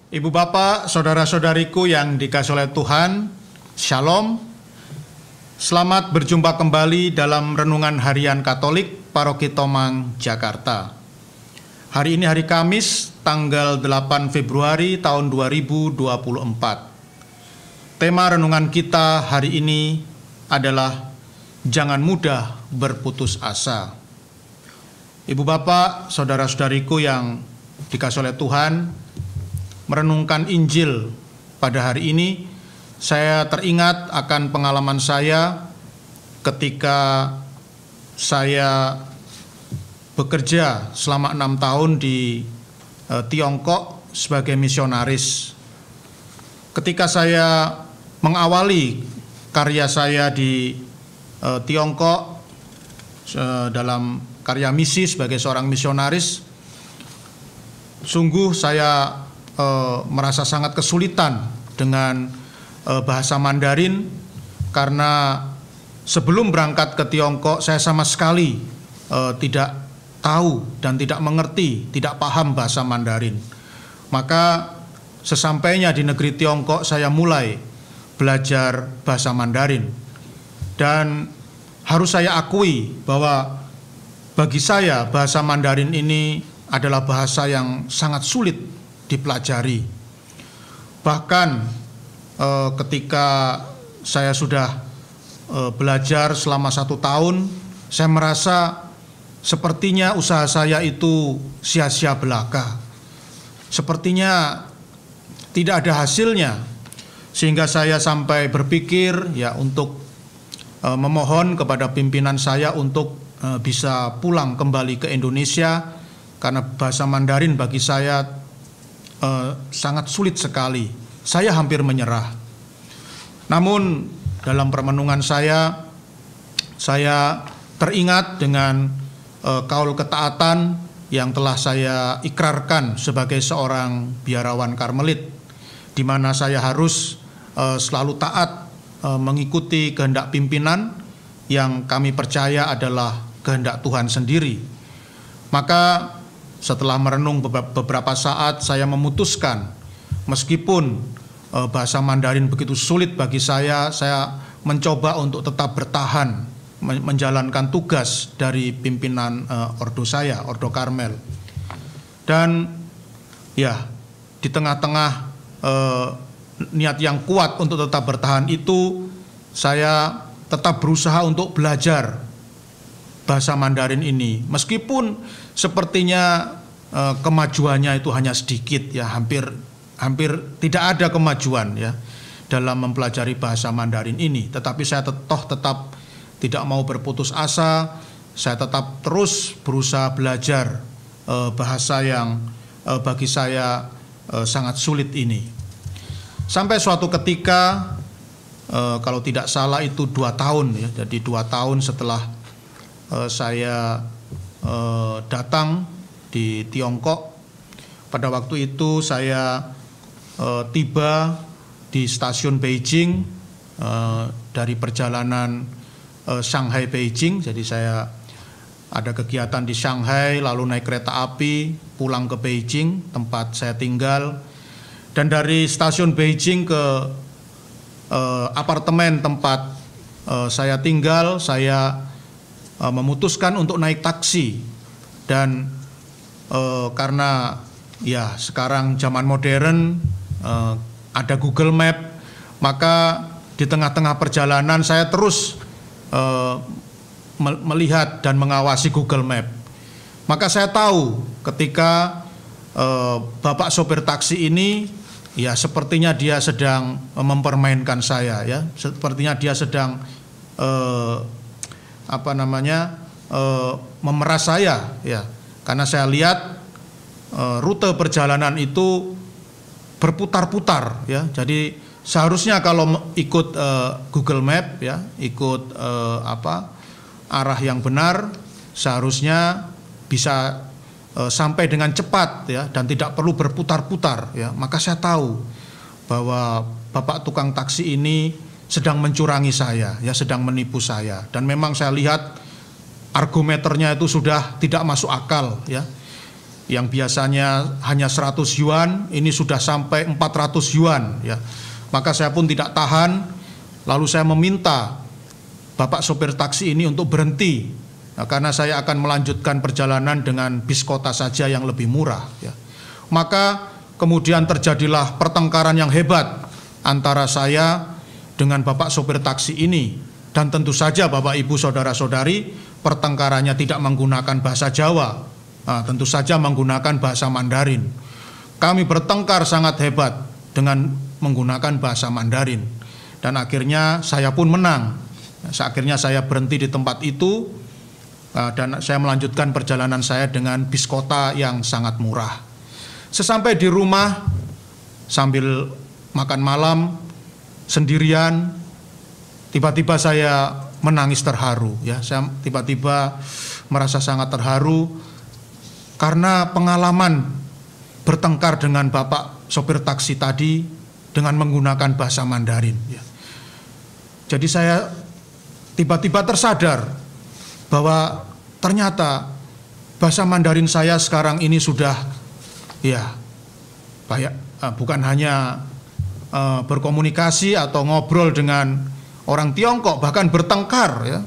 Ibu bapak, saudara-saudariku yang dikasihi oleh Tuhan, Shalom. Selamat berjumpa kembali dalam Renungan Harian Katolik Paroki Tomang, Jakarta. Hari ini hari Kamis, tanggal 8 Februari tahun 2024. Tema renungan kita hari ini adalah jangan mudah berputus asa. Ibu bapak, saudara-saudariku yang dikasihi oleh Tuhan, merenungkan Injil pada hari ini, saya teringat akan pengalaman saya ketika saya bekerja selama 6 tahun di Tiongkok sebagai misionaris. Ketika saya mengawali karya saya di Tiongkok dalam karya misi sebagai seorang misionaris, sungguh saya merasa sangat kesulitan dengan bahasa Mandarin, karena sebelum berangkat ke Tiongkok saya sama sekali tidak tahu dan tidak mengerti, tidak paham bahasa Mandarin. Maka sesampainya di negeri Tiongkok saya mulai belajar bahasa Mandarin, dan harus saya akui bahwa bagi saya bahasa Mandarin ini adalah bahasa yang sangat sulit dipelajari. Bahkan ketika saya sudah belajar selama 1 tahun, saya merasa sepertinya usaha saya itu sia-sia belaka, sepertinya tidak ada hasilnya, sehingga saya sampai berpikir untuk memohon kepada pimpinan saya untuk bisa pulang kembali ke Indonesia, karena bahasa Mandarin bagi saya sangat sulit sekali. Saya hampir menyerah. Namun dalam permenungan saya teringat dengan kaul ketaatan yang telah saya ikrarkan sebagai seorang biarawan Karmelit, di mana saya harus selalu taat mengikuti kehendak pimpinan yang kami percaya adalah kehendak Tuhan sendiri. Maka setelah merenung beberapa saat, saya memutuskan, meskipun bahasa Mandarin begitu sulit bagi saya mencoba untuk tetap bertahan menjalankan tugas dari pimpinan ordo saya, Ordo Karmel. Dan ya, di tengah-tengah niat yang kuat untuk tetap bertahan itu, saya tetap berusaha untuk belajar bahasa Mandarin ini, meskipun sepertinya kemajuannya itu hanya sedikit, hampir tidak ada kemajuan dalam mempelajari bahasa Mandarin ini. Tetapi saya tetap tidak mau berputus asa. Saya tetap terus berusaha belajar bahasa yang bagi saya sangat sulit ini. Sampai suatu ketika, kalau tidak salah itu 2 tahun jadi 2 tahun setelah saya datang di Tiongkok. Pada waktu itu saya tiba di stasiun Beijing dari perjalanan Shanghai Beijing. Jadi saya ada kegiatan di Shanghai, lalu naik kereta api pulang ke Beijing tempat saya tinggal, dan dari stasiun Beijing ke apartemen tempat saya tinggal, saya memutuskan untuk naik taksi. Dan karena sekarang zaman modern, ada Google Map, maka di tengah-tengah perjalanan saya terus melihat dan mengawasi Google Map. Maka saya tahu ketika bapak sopir taksi ini sepertinya dia sedang mempermainkan saya, sepertinya dia sedang memeras saya, karena saya lihat rute perjalanan itu berputar-putar, jadi seharusnya kalau ikut Google Map, ikut arah yang benar, seharusnya bisa sampai dengan cepat, dan tidak perlu berputar-putar, Maka saya tahu bahwa bapak tukang taksi ini sedang mencurangi saya, sedang menipu saya. Dan memang saya lihat argometernya itu sudah tidak masuk akal, yang biasanya hanya 100 yuan, ini sudah sampai 400 yuan ya. Maka saya pun tidak tahan, lalu saya meminta Bapak sopir taksi ini untuk berhenti, karena saya akan melanjutkan perjalanan dengan bis kota saja yang lebih murah ya. Maka kemudian terjadilah pertengkaran yang hebat antara saya dengan Bapak sopir taksi ini. Dan tentu saja Bapak Ibu saudara-saudari, pertengkarannya tidak menggunakan bahasa Jawa, tentu saja menggunakan bahasa Mandarin. Kami bertengkar sangat hebat dengan menggunakan bahasa Mandarin. Dan akhirnya saya pun menang. Akhirnya saya berhenti di tempat itu, dan saya melanjutkan perjalanan saya dengan bis kota yang sangat murah. Sesampai di rumah, sambil makan malam sendirian, tiba-tiba saya menangis terharu ya. Saya tiba-tiba merasa sangat terharu karena pengalaman bertengkar dengan Bapak sopir taksi tadi dengan menggunakan bahasa Mandarin ya. Jadi saya tiba-tiba tersadar bahwa ternyata bahasa Mandarin saya sekarang ini sudah ya bukan hanya berkomunikasi atau ngobrol dengan orang Tiongkok, bahkan bertengkar ya.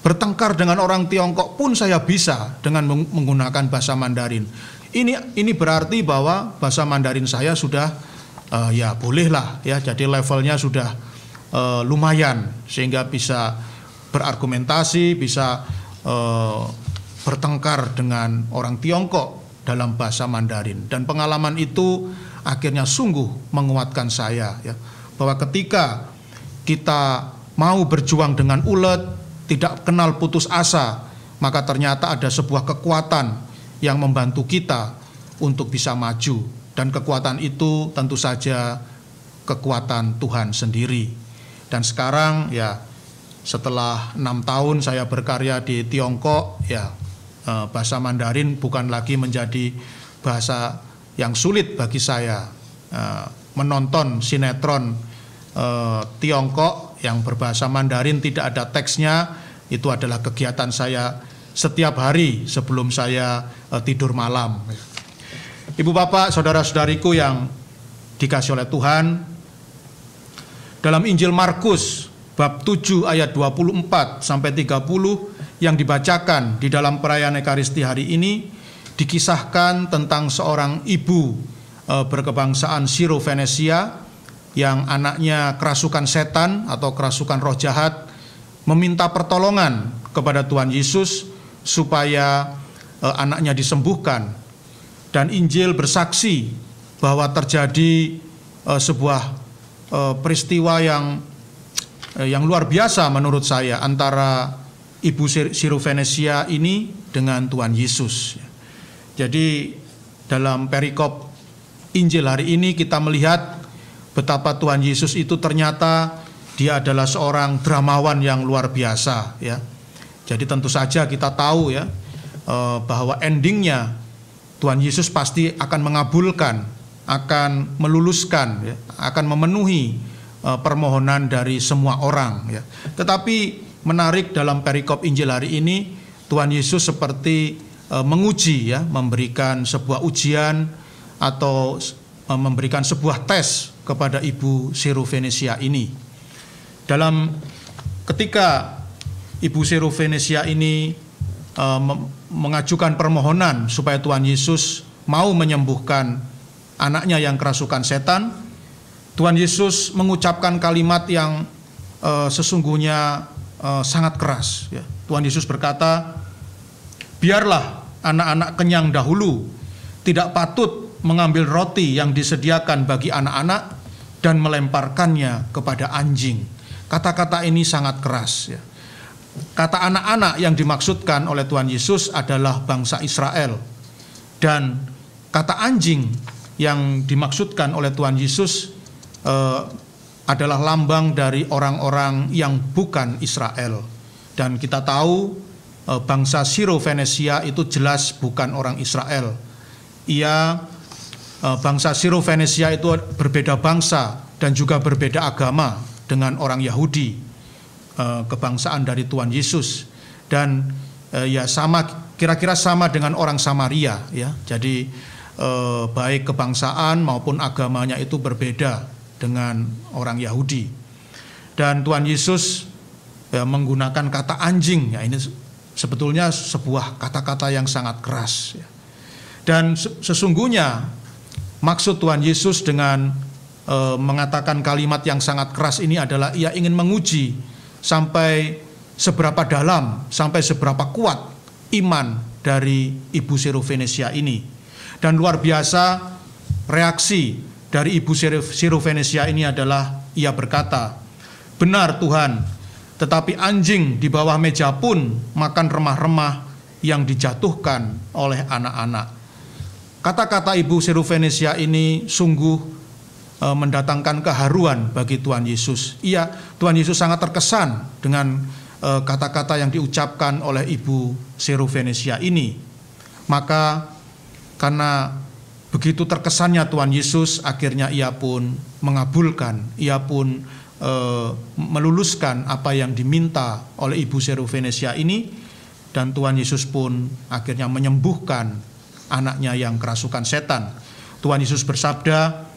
Bertengkar dengan orang Tiongkok pun saya bisa dengan menggunakan bahasa Mandarin. Ini berarti bahwa bahasa Mandarin saya sudah ya bolehlah ya, jadi levelnya sudah lumayan sehingga bisa berargumentasi, bisa bertengkar dengan orang Tiongkok dalam bahasa Mandarin. Dan pengalaman itu akhirnya sungguh menguatkan saya ya, bahwa ketika kita mau berjuang dengan ulet, tidak kenal putus asa, maka ternyata ada sebuah kekuatan yang membantu kita untuk bisa maju. Dan kekuatan itu tentu saja kekuatan Tuhan sendiri. Dan sekarang ya, setelah 6 tahun saya berkarya di Tiongkok ya, bahasa Mandarin bukan lagi menjadi bahasa yang sulit bagi saya. Menonton sinetron Tiongkok yang berbahasa Mandarin tidak ada teksnya, itu adalah kegiatan saya setiap hari sebelum saya tidur malam. Ibu bapak saudara-saudariku yang dikasih oleh Tuhan, dalam Injil Markus bab 7 ayat 24 sampai 30 yang dibacakan di dalam perayaan Ekaristi hari ini, dikisahkan tentang seorang ibu berkebangsaan Siro-Venesia yang anaknya kerasukan setan atau kerasukan roh jahat, meminta pertolongan kepada Tuhan Yesus supaya anaknya disembuhkan. Dan Injil bersaksi bahwa terjadi sebuah peristiwa yang luar biasa menurut saya antara ibu Siro-Venesia ini dengan Tuhan Yesus. Jadi dalam perikop Injil hari ini kita melihat betapa Tuhan Yesus itu ternyata dia adalah seorang dramawan yang luar biasa ya. Jadi tentu saja kita tahu ya bahwa endingnya Tuhan Yesus pasti akan mengabulkan, akan meluluskan ya, akan memenuhi permohonan dari semua orang ya. Tetapi menarik dalam perikop Injil hari ini, Tuhan Yesus seperti menguji ya, memberikan sebuah ujian atau memberikan sebuah tes kepada ibu Siro-Venesia ini. Dalam ketika ibu Siro-Venesia ini mengajukan permohonan supaya Tuhan Yesus mau menyembuhkan anaknya yang kerasukan setan, Tuhan Yesus mengucapkan kalimat yang sesungguhnya sangat keras ya. Tuhan Yesus berkata, biarlah anak-anak kenyang dahulu, tidak patut mengambil roti yang disediakan bagi anak-anak dan melemparkannya kepada anjing. Kata-kata ini sangat keras ya. Kata anak-anak yang dimaksudkan oleh Tuhan Yesus adalah bangsa Israel, dan kata anjing yang dimaksudkan oleh Tuhan Yesus adalah lambang dari orang-orang yang bukan Israel. Dan kita tahu bangsa Siro-Venesia itu jelas bukan orang Israel. Bangsa Siro-Venesia itu berbeda bangsa dan juga berbeda agama dengan orang Yahudi, kebangsaan dari Tuhan Yesus. Dan ya sama kira-kira sama dengan orang Samaria, ya. Jadi baik kebangsaan maupun agamanya itu berbeda dengan orang Yahudi. Dan Tuhan Yesus menggunakan kata anjing, ya, ini sebetulnya sebuah kata-kata yang sangat keras, ya. Dan sesungguhnya maksud Tuhan Yesus dengan mengatakan kalimat yang sangat keras ini adalah ia ingin menguji sampai seberapa dalam, sampai seberapa kuat iman dari Ibu Sirofenesia ini. Dan luar biasa reaksi dari Ibu Sirofenesia ini adalah ia berkata, "Benar Tuhan, tetapi anjing di bawah meja pun makan remah-remah yang dijatuhkan oleh anak-anak." Kata-kata Ibu Sirofenesia ini sungguh mendatangkan keharuan bagi Tuhan Yesus. Tuhan Yesus sangat terkesan dengan kata-kata yang diucapkan oleh Ibu Sirofenesia ini. Maka karena begitu terkesannya Tuhan Yesus, akhirnya ia pun mengabulkan, ia pun meluluskan apa yang diminta oleh Ibu Sirofenesia ini, dan Tuhan Yesus pun akhirnya menyembuhkan anaknya yang kerasukan setan. Tuhan Yesus bersabda,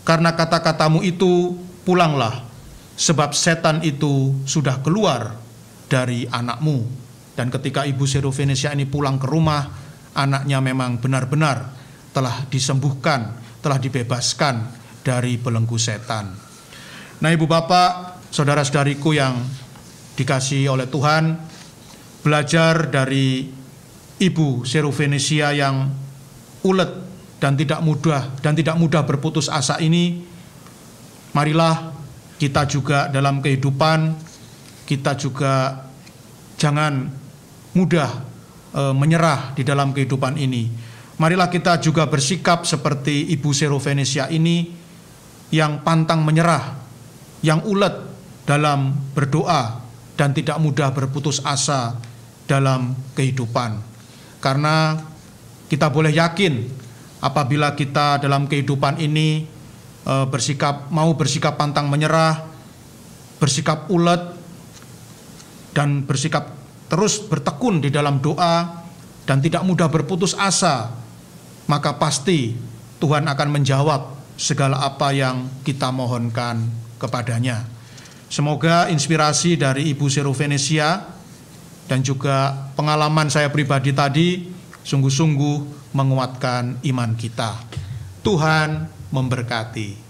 "Karena kata-katamu itu, pulanglah, sebab setan itu sudah keluar dari anakmu." Dan ketika Ibu Sirofenesia ini pulang ke rumah, anaknya memang benar-benar telah disembuhkan, telah dibebaskan dari belenggu setan. Nah, Ibu Bapak, saudara-saudariku yang dikasihi oleh Tuhan, belajar dari Ibu Sirofenesia yang ulet dan tidak mudah berputus asa ini, marilah kita juga dalam kehidupan kita juga jangan mudah menyerah di dalam kehidupan ini. Marilah kita juga bersikap seperti Ibu Sirofenesia ini yang pantang menyerah, yang ulet dalam berdoa dan tidak mudah berputus asa dalam kehidupan. Karena kita boleh yakin apabila kita dalam kehidupan ini mau bersikap pantang menyerah, bersikap ulet, dan bersikap terus bertekun di dalam doa dan tidak mudah berputus asa, maka pasti Tuhan akan menjawab segala apa yang kita mohonkan kepadanya. Semoga inspirasi dari Ibu Sirofenesia dan juga pengalaman saya pribadi tadi sungguh-sungguh menguatkan iman kita. Tuhan memberkati.